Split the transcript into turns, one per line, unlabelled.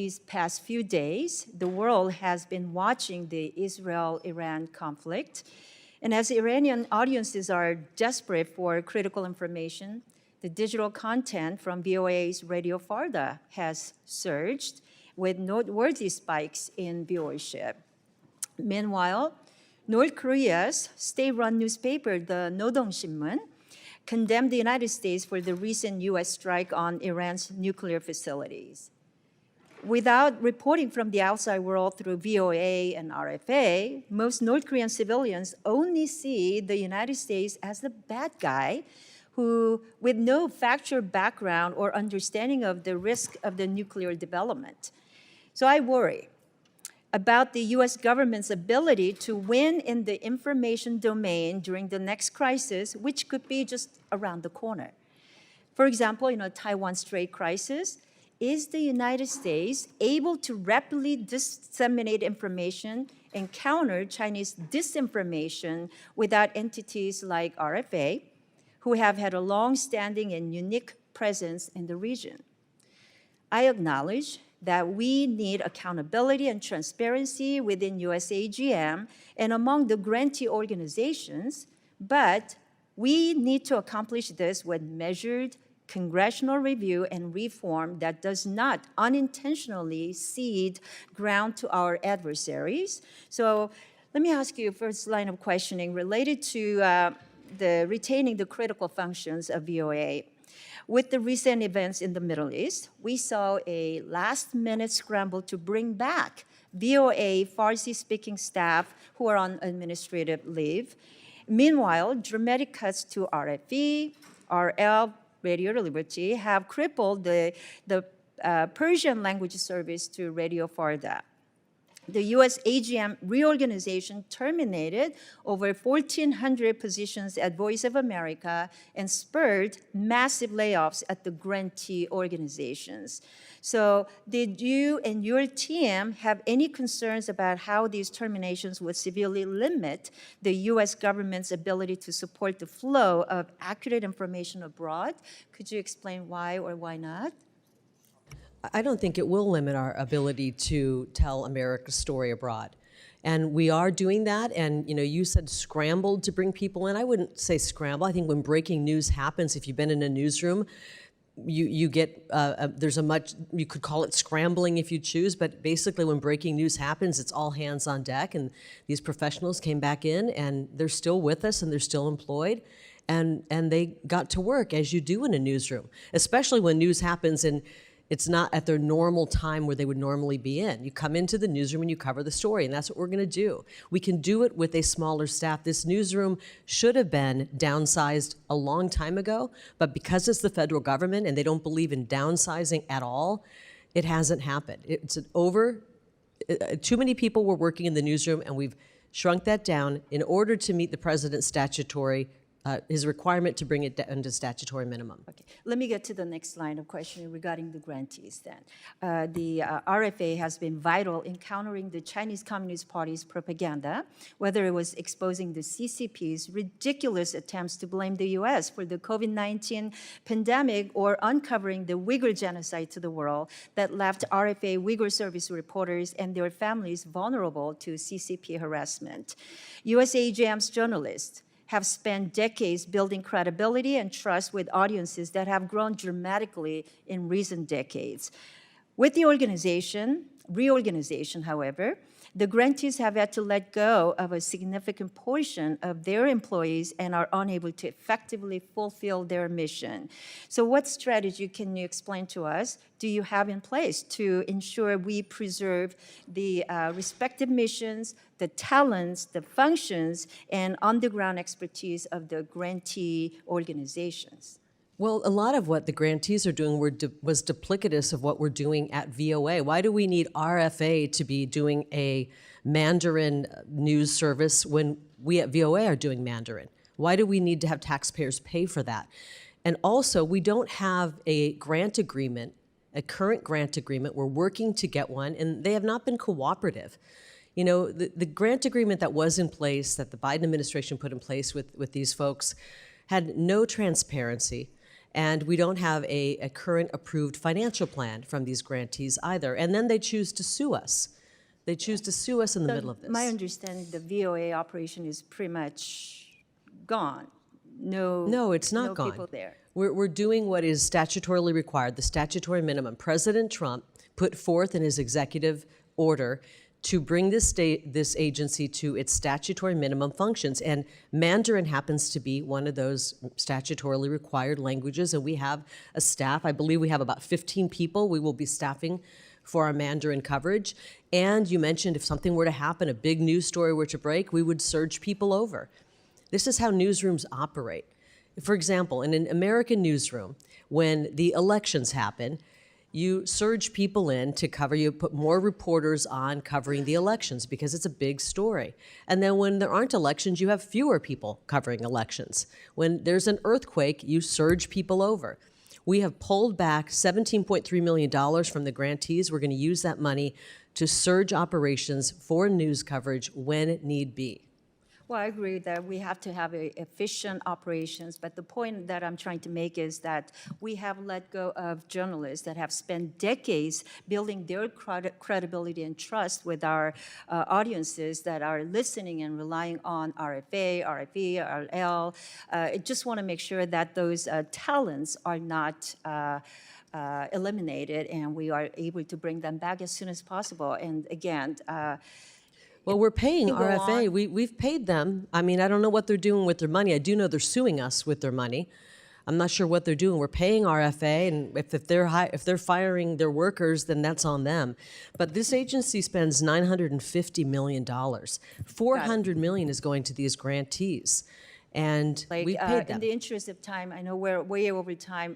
these past few days, the world has been watching the Israel-Iran conflict. And as Iranian audiences are desperate for critical information, the digital content from VOA's Radio Farda has surged with noteworthy spikes in viewership. Meanwhile, North Korea's state-run newspaper, the Nodong Shinmun, condemned the United States for the recent U.S. strike on Iran's nuclear facilities. Without reporting from the outside world through VOA and RFA, most North Korean civilians only see the United States as the bad guy who, with no factual background or understanding of the risk of the nuclear development. So I worry about the US government's ability to win in the information domain during the next crisis, which could be just around the corner. For example, Taiwan Strait crisis, is the United States able to rapidly disseminate information and counter Chinese disinformation without entities like RFA, who have had a long-standing and unique presence in the region? I acknowledge that we need accountability and transparency within USAGM and among the grantee organizations, but we need to accomplish this with measured congressional review and reform that does not unintentionally cede ground to our adversaries. So let me ask you a first line of questioning related to the retaining the critical functions of VOA. With the recent events in the Middle East, we saw a last-minute scramble to bring back VOA Farsi-speaking staff who are on administrative leave. Meanwhile, dramatic cuts to RFE, RL, Radio Liberty have crippled the Persian language service to Radio Farda. The USAGM reorganization terminated over 1,400 positions at Voice of America and spurred massive layoffs at the grantee organizations. So did you and your team have any concerns about how these terminations would severely limit the US government's ability to support the flow of accurate information abroad? Could you explain why or why not?
I don't think it will limit our ability to tell America's story abroad. And we are doing that, and you said scrambled to bring people in. I wouldn't say scramble. I think when breaking news happens, if you've been in a newsroom, you get, you could call it scrambling if you choose, but basically when breaking news happens, it's all hands on deck, and these professionals came back in, and they're still with us, and they're still employed, and they got to work, as you do in a newsroom, especially when news happens and it's not at their normal time where they would normally be in. You come into the newsroom and you cover the story, and that's what we're gonna do. We can do it with a smaller staff. This newsroom should have been downsized a long time ago, but because it's the federal government and they don't believe in downsizing at all, it hasn't happened. Too many people were working in the newsroom, and we've shrunk that down in order to meet the president's statutory his requirement to bring it down to statutory minimum.
Okay, let me get to the next line of questioning regarding the grantees then. The RFA has been vital in countering the Chinese Communist Party's propaganda, whether it was exposing the CCP's ridiculous attempts to blame the US for the COVID-19 pandemic or uncovering the Uyghur genocide to the world that left RFA Uyghur service reporters and their families vulnerable to CCP harassment. USAGM's journalists have spent decades building credibility and trust with audiences that have grown dramatically in recent decades. With the reorganization, however, the grantees have had to let go of a significant portion of their employees and are unable to effectively fulfill their mission. So what strategy can you explain to us do you have in place to ensure we preserve the respective missions, the talents, the functions, and on-the-ground expertise of the grantee organizations?
Well, a lot of what the grantees are doing was duplicitous of what we're doing at VOA. Why do we need RFA to be doing a Mandarin news service when we at VOA are doing Mandarin? Why do we need to have taxpayers pay for that? And also, we don't have a grant agreement, a current grant agreement. We're working to get one, and they have not been cooperative. The grant agreement that was in place, that the Biden administration put in place with these folks, had no transparency. And we don't have a current approved financial plan from these grantees either. And then they choose to sue us. They choose to sue us in the middle of this.
My understanding, the VOA operation is pretty much gone.
No, it's not
no
gone.
people there.
We're doing what is statutorily required, the statutory minimum. President Trump put forth in his executive order to bring this agency to its statutory minimum functions. And Mandarin happens to be one of those statutorily required languages. And we have a staff, I believe we have about 15 people we will be staffing for our Mandarin coverage. And you mentioned if something were to happen, a big news story were to break, we would surge people over. This is how newsrooms operate. For example, in an American newsroom, when the elections happen, you surge people in to cover, you put more reporters on covering the elections because it's a big story. And then when there aren't elections, you have fewer people covering elections. When there's an earthquake, you surge people over. We have pulled back $17.3 million from the grantees. We're going to use that money to surge operations for news coverage when need be.
Well, I agree that we have to have efficient operations, but the point that I'm trying to make is that we have let go of journalists that have spent decades building their credibility and trust with our audiences that are listening and relying on RFA, RFE, RL. I just want to make sure that those talents are not eliminated, and we are able to bring them back as soon as possible. And again,
well, we're paying RFA.
on.
We've paid them. I mean, I don't know what they're doing with their money. I do know they're suing us with their money. I'm not sure what they're doing. We're paying RFA, and if they're firing their workers, then that's on them. But this agency spends $950 million. $400 million is going to these grantees. And we paid them.
In the interest of time, I know we're way over time.